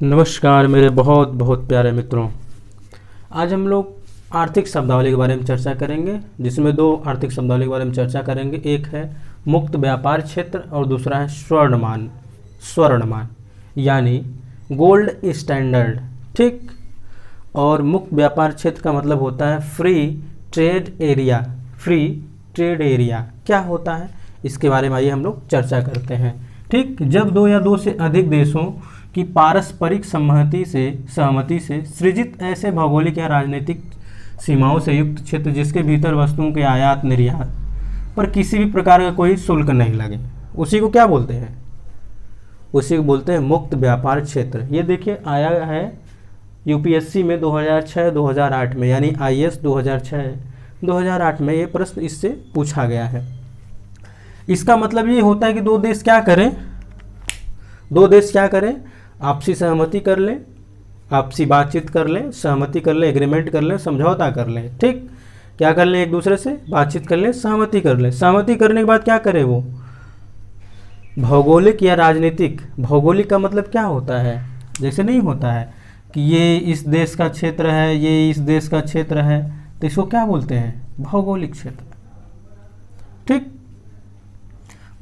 नमस्कार मेरे बहुत बहुत प्यारे मित्रों। आज हम लोग आर्थिक शब्दावली के बारे में चर्चा करेंगे, जिसमें दो आर्थिक शब्दावली के बारे में चर्चा करेंगे। एक है मुक्त व्यापार क्षेत्र और दूसरा है स्वर्णमान यानी गोल्ड स्टैंडर्ड। ठीक। और मुक्त व्यापार क्षेत्र का मतलब होता है free trade area. Free trade area क्या होता है, इसके बारे में आइए हम लोग चर्चा करते हैं। ठीक। जब दो या दो से अधिक देशों की पारस्परिक सहमति से सृजित ऐसे भौगोलिक या राजनीतिक सीमाओं से युक्त क्षेत्र जिसके भीतर वस्तुओं के आयात निर्यात पर किसी भी प्रकार का कोई शुल्क नहीं लगे, उसी को क्या बोलते हैं? उसी को बोलते हैं मुक्त व्यापार क्षेत्र। ये देखिए आया है यूपीएससी में 2006-2008 में, यानी आईएएस 2006-2008 में ये प्रश्न इससे पूछा गया है। इसका मतलब ये होता है कि दो देश क्या करें, आपसी सहमति कर लें, आपसी बातचीत कर लें, सहमति कर लें, एग्रीमेंट कर लें, समझौता कर लें। ठीक। क्या कर लें? एक दूसरे से बातचीत कर लें, सहमति कर लें। सहमति करने के बाद क्या करें? वो भौगोलिक या राजनीतिक। भौगोलिक का मतलब क्या होता है? जैसे नहीं होता है कि ये इस देश का क्षेत्र है, ये इस देश का क्षेत्र है, तो इसको क्या बोलते हैं? भौगोलिक क्षेत्र। ठीक।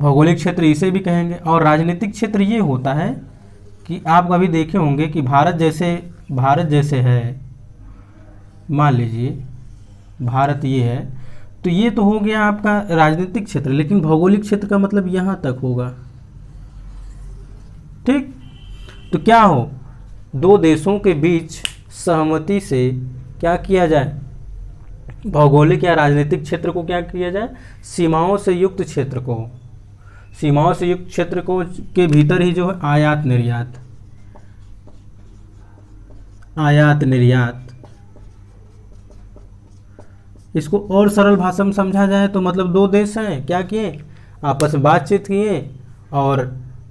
भौगोलिक क्षेत्र इसे भी कहेंगे। और राजनीतिक क्षेत्र ये होता है कि आप कभी देखे होंगे कि भारत जैसे है, मान लीजिए भारत ये है, तो ये तो हो गया आपका राजनीतिक क्षेत्र, लेकिन भौगोलिक क्षेत्र का मतलब यहाँ तक होगा। ठीक। तो क्या हो, दो देशों के बीच सहमति से क्या किया जाए? भौगोलिक या राजनीतिक क्षेत्र को क्या किया जाए? सीमाओं से युक्त क्षेत्र को के भीतर ही जो है आयात निर्यात, इसको और सरल भाषा में समझा जाए तो मतलब दो देश हैं, क्या किए? आपस में बातचीत किए और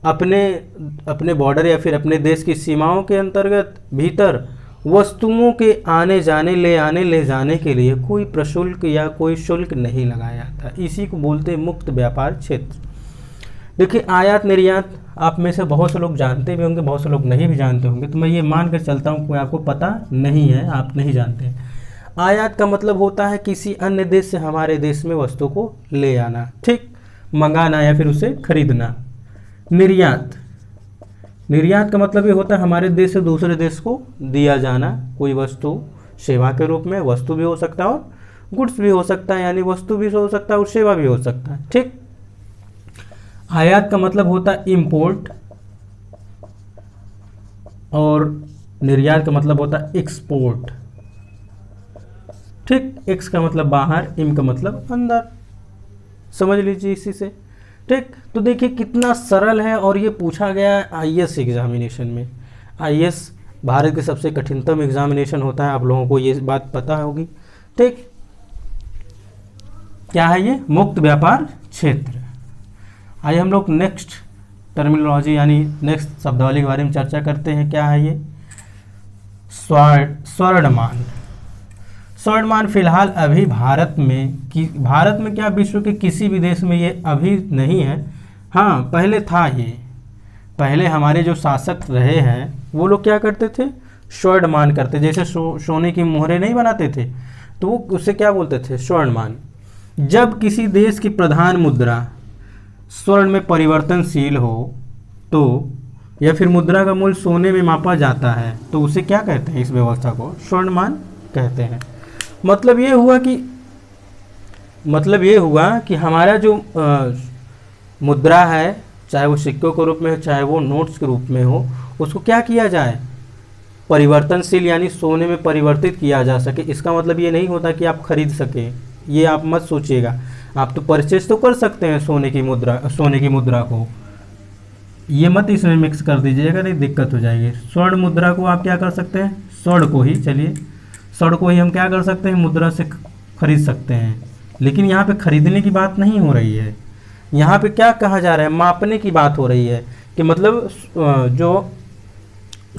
अपने बॉर्डर या फिर अपने देश की सीमाओं के अंतर्गत भीतर वस्तुओं के आने जाने ले जाने के लिए कोई प्रशुल्क या कोई शुल्क नहीं लगाया जाता। इसी को बोलते हैं मुक्त व्यापार क्षेत्र। देखिए आयात निर्यात आप में से बहुत से लोग जानते भी होंगे, बहुत से लोग नहीं भी जानते होंगे, तो मैं ये मान कर चलता हूँ कोई आपको पता नहीं है, आप नहीं जानते हैं। आयात का मतलब होता है किसी अन्य देश से हमारे देश में वस्तु को ले आना। ठीक। मंगाना या फिर उसे खरीदना। निर्यात का मतलब ये होता है हमारे देश से दूसरे देश को दिया जाना, कोई वस्तु सेवा के रूप में। वस्तु भी हो सकता है और गुड्स भी हो सकता है, यानी वस्तु भी हो सकता है और सेवा भी हो सकता है। ठीक। आयात का मतलब होता है इंपोर्ट और निर्यात का मतलब होता है एक्सपोर्ट। ठीक। एक्स का मतलब बाहर, इम का मतलब अंदर, समझ लीजिए इसी से। ठीक। तो देखिए कितना सरल है, और ये पूछा गया है आईएएस एग्जामिनेशन में। आईएएस भारत के सबसे कठिनतम एग्जामिनेशन होता है, आप लोगों को ये बात पता होगी। ठीक। क्या है ये? मुक्त व्यापार क्षेत्र। आइए हम लोग नेक्स्ट टर्मिनोलॉजी यानी नेक्स्ट शब्दावली के बारे में चर्चा करते हैं। क्या है ये? स्वर्णमान फिलहाल अभी भारत में क्या विश्व के किसी भी देश में ये अभी नहीं है। हाँ, पहले था ये। पहले हमारे जो शासक रहे हैं वो लोग क्या करते थे? स्वर्णमान करते। जैसे सोने की मोहरें नहीं बनाते थे, तो वो उसे क्या बोलते थे? स्वर्णमान। जब किसी देश की प्रधान मुद्रा स्वर्ण में परिवर्तनशील हो तो, या फिर मुद्रा का मूल्य सोने में मापा जाता है, तो उसे क्या कहते हैं? इस व्यवस्था को स्वर्णमान कहते हैं। मतलब ये हुआ कि हमारा जो मुद्रा है, चाहे वो सिक्कों के रूप में हो, चाहे वो नोट्स के रूप में हो, उसको क्या किया जाए? परिवर्तनशील यानी सोने में परिवर्तित किया जा सके। इसका मतलब ये नहीं होता कि आप खरीद सके, ये आप मत सोचिएगा। आप तो परचेज तो कर सकते हैं सोने की मुद्रा को, ये मत इसमें मिक्स कर दीजिएगा, नहीं दिक्कत हो जाएगी। स्वर्ण मुद्रा को आप क्या कर सकते हैं? स्वर्ण को ही हम क्या कर सकते हैं? मुद्रा से खरीद सकते हैं। लेकिन यहाँ पे खरीदने की बात नहीं हो रही है, यहाँ पे क्या कहा जा रहा है? मापने की बात हो रही है कि मतलब जो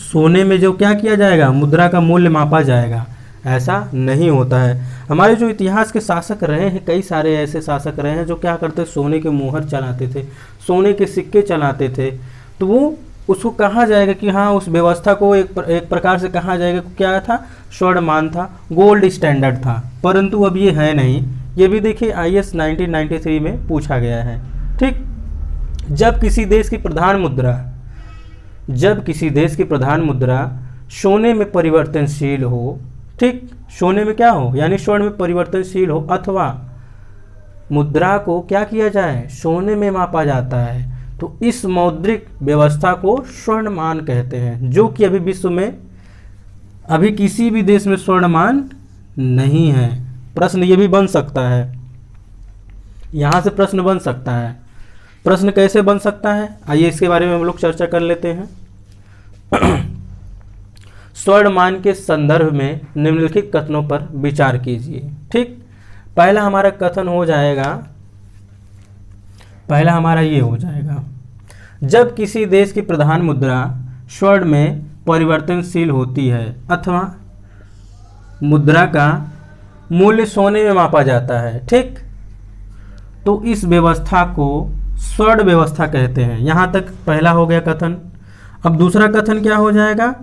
सोने में जो क्या किया जाएगा? मुद्रा का मूल्य मापा जाएगा। ऐसा नहीं होता है। हमारे जो इतिहास के शासक रहे हैं, कई सारे ऐसे शासक रहे हैं जो क्या करते? सोने के मोहर चलाते थे, सोने के सिक्के चलाते थे। तो वो उसको कहा जाएगा कि हाँ उस व्यवस्था को एक प्रकार से कहा जाएगा क्या था, स्वर्णमान था, गोल्ड स्टैंडर्ड था। परंतु अब ये है नहीं। ये भी देखिए IAS 1993 में पूछा गया है। ठीक, जब किसी देश की प्रधान मुद्रा सोने में परिवर्तनशील हो, ठीक, सोने में क्या हो यानी स्वर्ण में परिवर्तनशील हो, अथवा मुद्रा को क्या किया जाए, सोने में मापा जाता है, तो इस मौद्रिक व्यवस्था को स्वर्णमान कहते हैं, जो कि अभी विश्व में अभी किसी भी देश में स्वर्णमान नहीं है। प्रश्न ये भी बन सकता है, यहाँ से प्रश्न बन सकता है। प्रश्न कैसे बन सकता है, आइए इसके बारे में हम लोग चर्चा कर लेते हैं। स्वर्णमान के संदर्भ में निम्नलिखित कथनों पर विचार कीजिए। ठीक, पहला हमारा कथन हो जाएगा, पहला हमारा ये हो जाएगा, जब किसी देश की प्रधान मुद्रा स्वर्ण में परिवर्तनशील होती है अथवा मुद्रा का मूल्य सोने में मापा जाता है, ठीक, तो इस व्यवस्था को स्वर्ण व्यवस्था कहते हैं। यहाँ तक पहला हो गया कथन। अब दूसरा कथन क्या हो जाएगा,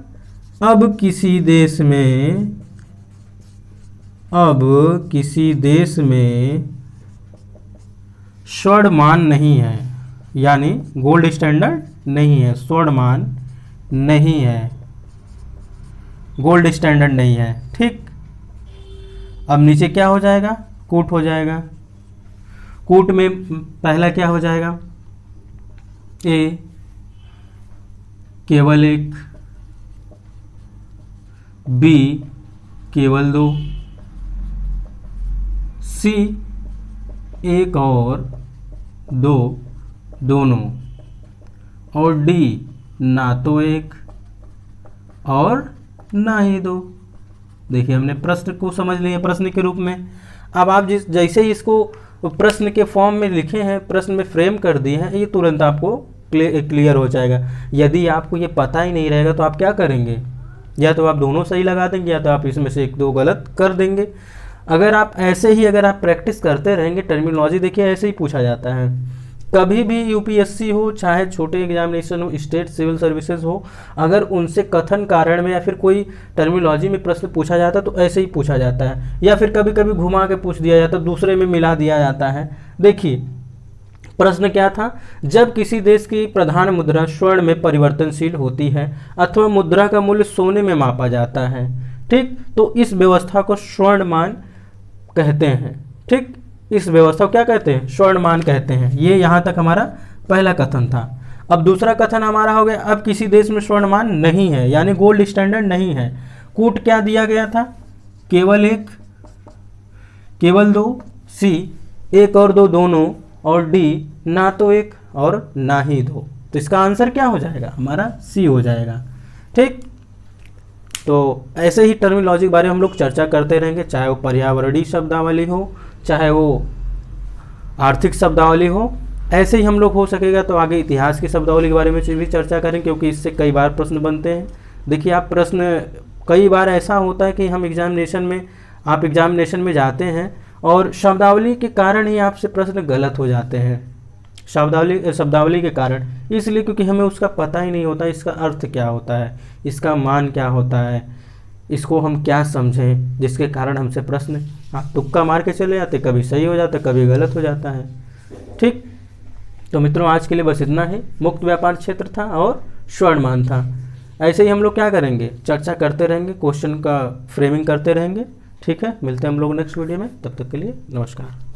अब किसी देश में स्वर्णमान नहीं है, यानी गोल्ड स्टैंडर्ड नहीं है, स्वर्णमान नहीं है, गोल्ड स्टैंडर्ड नहीं है। ठीक, अब नीचे क्या हो जाएगा, कूट हो जाएगा। कूट में पहला क्या हो जाएगा, ए केवल एक, बी केवल दो, सी एक और दो दोनों, और डी ना तो एक और ना ही दो। देखिए हमने प्रश्न को समझ लिया प्रश्न के रूप में। अब आप जैसे ही इसको प्रश्न के फॉर्म में लिखे हैं, प्रश्न में फ्रेम कर दिए हैं, ये तुरंत आपको क्लियर हो जाएगा। यदि आपको ये पता ही नहीं रहेगा तो आप क्या करेंगे, या तो आप दोनों सही लगा देंगे या तो आप इसमें से एक दो गलत कर देंगे। अगर आप ऐसे ही अगर आप प्रैक्टिस करते रहेंगे, टर्मिनोलॉजी देखिए ऐसे ही पूछा जाता है। कभी भी यूपीएससी हो, चाहे छोटे एग्जामिनेशन हो, स्टेट सिविल सर्विसेज हो, अगर उनसे कथन कारण में या फिर कोई टर्मिनोलॉजी में प्रश्न पूछा जाता है तो ऐसे ही पूछा जाता है, या फिर कभी कभी घुमा के पूछ दिया जाता है, दूसरे में मिला दिया जाता है। देखिए प्रश्न क्या था, जब किसी देश की प्रधान मुद्रा स्वर्ण में परिवर्तनशील होती है अथवा मुद्रा का मूल्य सोने में मापा जाता है, ठीक, तो इस व्यवस्था को स्वर्णमान कहते हैं। ठीक, इस व्यवस्था को क्या कहते हैं, स्वर्णमान कहते हैं। ये यहाँ तक हमारा पहला कथन था। अब दूसरा कथन हमारा हो गया, अब किसी देश में स्वर्णमान नहीं है, यानी गोल्ड स्टैंडर्ड नहीं है। कूट क्या दिया गया था, केवल एक केवल दो, सी एक और दो दोनों, और डी ना तो एक और ना ही दो। तो इसका आंसर क्या हो जाएगा, हमारा सी हो जाएगा। ठीक, तो ऐसे ही टर्मिनोलॉजी के बारे में हम लोग चर्चा करते रहेंगे, चाहे वो पर्यावरणीय शब्दावली हो, चाहे वो आर्थिक शब्दावली हो। ऐसे ही हम लोग हो सकेगा तो आगे इतिहास की शब्दावली के बारे में भी चर्चा करें, क्योंकि इससे कई बार प्रश्न बनते हैं। देखिए आप प्रश्न कई बार ऐसा होता है कि हम आप एग्जामिनेशन में जाते हैं और शब्दावली के कारण ही आपसे प्रश्न गलत हो जाते हैं, शब्दावली के कारण, इसलिए क्योंकि हमें उसका पता ही नहीं होता, इसका अर्थ क्या होता है, इसका मान क्या होता है, इसको हम क्या समझें, जिसके कारण हमसे प्रश्न आप तुक्का मार के चले जाते, कभी सही हो जाता है कभी गलत हो जाता है। ठीक, तो मित्रों आज के लिए बस इतना ही। मुक्त व्यापार क्षेत्र था और स्वर्णमान था। ऐसे ही हम लोग क्या करेंगे, चर्चा करते रहेंगे, क्वेश्चन का फ्रेमिंग करते रहेंगे। ठीक है, मिलते हैं हम लोग नेक्स्ट वीडियो में, तब तक के लिए नमस्कार।